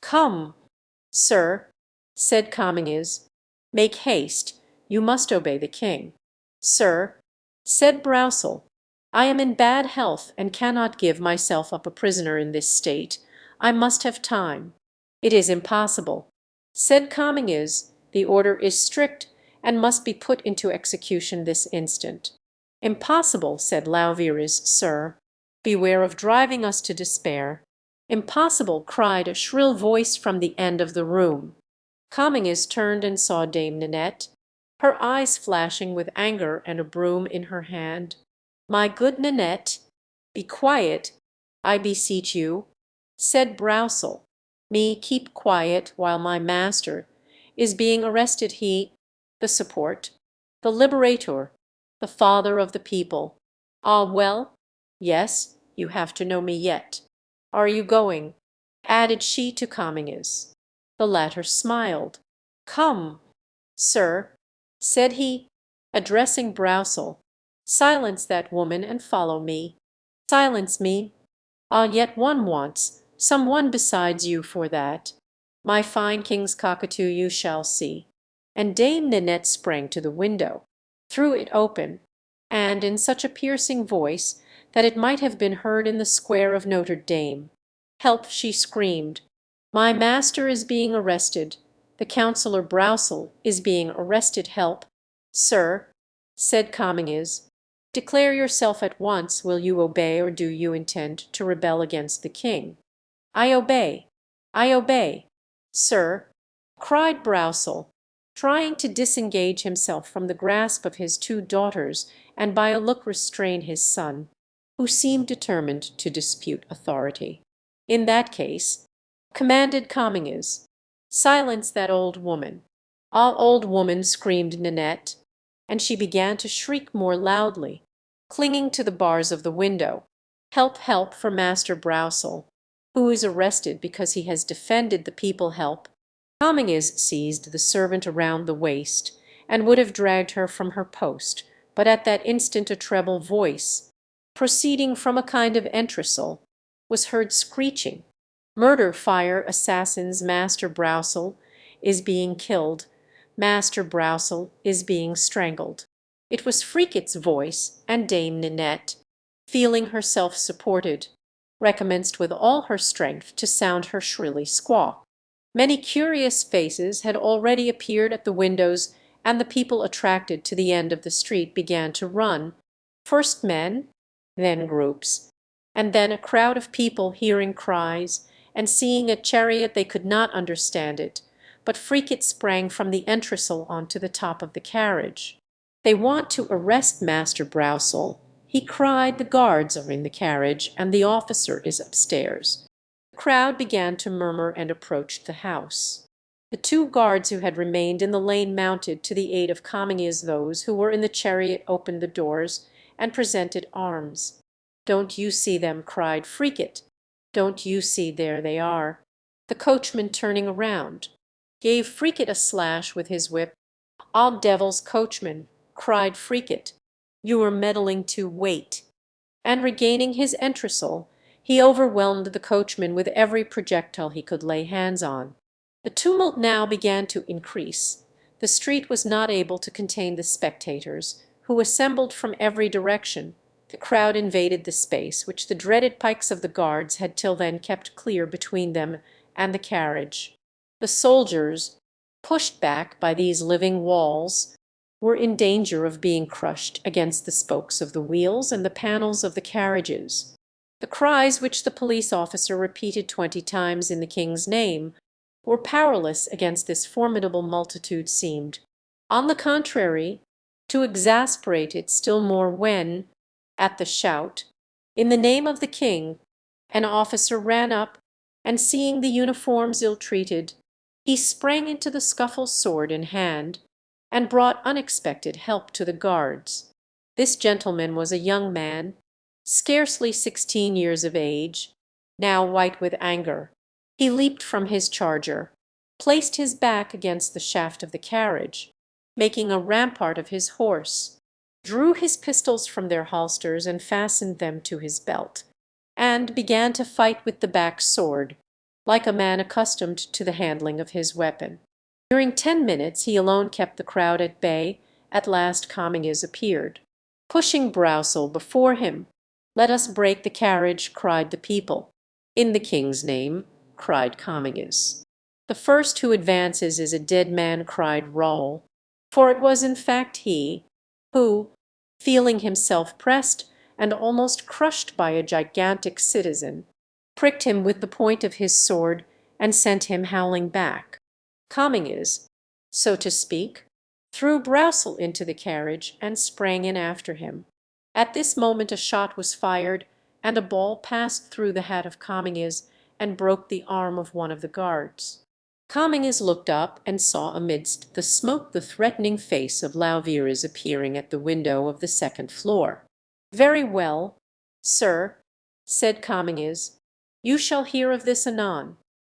"Come, sir," said Comminges, "make haste, you must obey the king." "Sir," said Broussel, "I am in bad health and cannot give myself up a prisoner in this state. I must have time." "It is impossible," said Comminges, "the order is strict, and must be put into execution this instant." "Impossible," said Lauviers, "sir. Beware of driving us to despair." "Impossible," cried a shrill voice from the end of the room. Comminges turned and saw Dame Nanette, her eyes flashing with anger and a broom in her hand. "My good Nanette, be quiet, I beseech you," said Broussel. "Me keep quiet while my master is being arrested, he, the support, the liberator, the father of the people. Ah, well, yes, you have to know me yet. Are you going?" added she to Comminges. The latter smiled. "Come, sir," said he, addressing Broussel, "silence that woman and follow me. Silence me. Ah, yet one wants some one besides you for that. My fine king's cockatoo you shall see." And Dame Nanette sprang to the window, threw it open, and in such a piercing voice that it might have been heard in the square of Notre Dame, "Help!" she screamed. "My master is being arrested. The Councillor Broussel is being arrested. Help!" "Sir," said Comminges, "declare yourself at once. Will you obey, or do you intend to rebel against the king?" "I obey, I obey, sir," cried Broussel, trying to disengage himself from the grasp of his two daughters, and by a look restrain his son, who seemed determined to dispute authority. "In that case," commanded Comminges, "silence that old woman." "Ah, old woman!" screamed Nanette, and she began to shriek more loudly, clinging to the bars of the window. "Help, help for Master Broussel, who is arrested because he has defended the people. Help!" Comminges seized the servant around the waist, and would have dragged her from her post, but at that instant a treble voice, proceeding from a kind of entresol, was heard screeching, "Murder, fire, assassins, Master Broussel is being killed, Master Broussel is being strangled." It was Fricot's voice, and Dame Nanette, feeling herself supported, recommenced with all her strength to sound her shrilly squawk. Many curious faces had already appeared at the windows, and the people attracted to the end of the street began to run, first men, then groups, and then a crowd of people hearing cries, and seeing a chariot they could not understand it, but Fricot sprang from the entresol on to the top of the carriage. "They want to arrest Master Broussel," he cried. "The guards are in the carriage, and the officer is upstairs." The crowd began to murmur and approached the house. The two guards who had remained in the lane mounted to the aid of Comminges. Those who were in the chariot opened the doors and presented arms. "Don't you see them?" cried Fricot. "Don't you see, there they are?" The coachman, turning around, gave Fricot a slash with his whip. "Ah, devil's coachman!" cried Fricot, "you were meddling too wait!" And regaining his entresol, he overwhelmed the coachman with every projectile he could lay hands on. The tumult now began to increase. The street was not able to contain the spectators, who assembled from every direction. The crowd invaded the space which the dreaded pikes of the guards had till then kept clear between them and the carriage. The soldiers, pushed back by these living walls, were in danger of being crushed against the spokes of the wheels and the panels of the carriages. The cries which the police officer repeated 20 times in the king's name were powerless against this formidable multitude, seemed, on the contrary, to exasperate it still more when, at the shout, "In the name of the king," an officer ran up, and seeing the uniforms ill-treated, he sprang into the scuffle sword in hand, and brought unexpected help to the guards. This gentleman was a young man, scarcely 16 years of age, now white with anger. He leaped from his charger, placed his back against the shaft of the carriage, making a rampart of his horse, drew his pistols from their holsters and fastened them to his belt, and began to fight with the back sword, like a man accustomed to the handling of his weapon. During 10 minutes he alone kept the crowd at bay. At last Comminges appeared, pushing Broussel before him. "Let us break the carriage," cried the people. "In the king's name," cried Comminges. "The first who advances is a dead man," cried Raoul, for it was in fact he, who, feeling himself pressed and almost crushed by a gigantic citizen, pricked him with the point of his sword and sent him howling back. Comminges, so to speak, threw Broussel into the carriage and sprang in after him. At this moment a shot was fired, and a ball passed through the hat of Comminges and broke the arm of one of the guards. Comminges looked up and saw amidst the smoke the threatening face of Lauvires appearing at the window of the second floor. "Very well, sir," said Comminges, "you shall hear of this anon.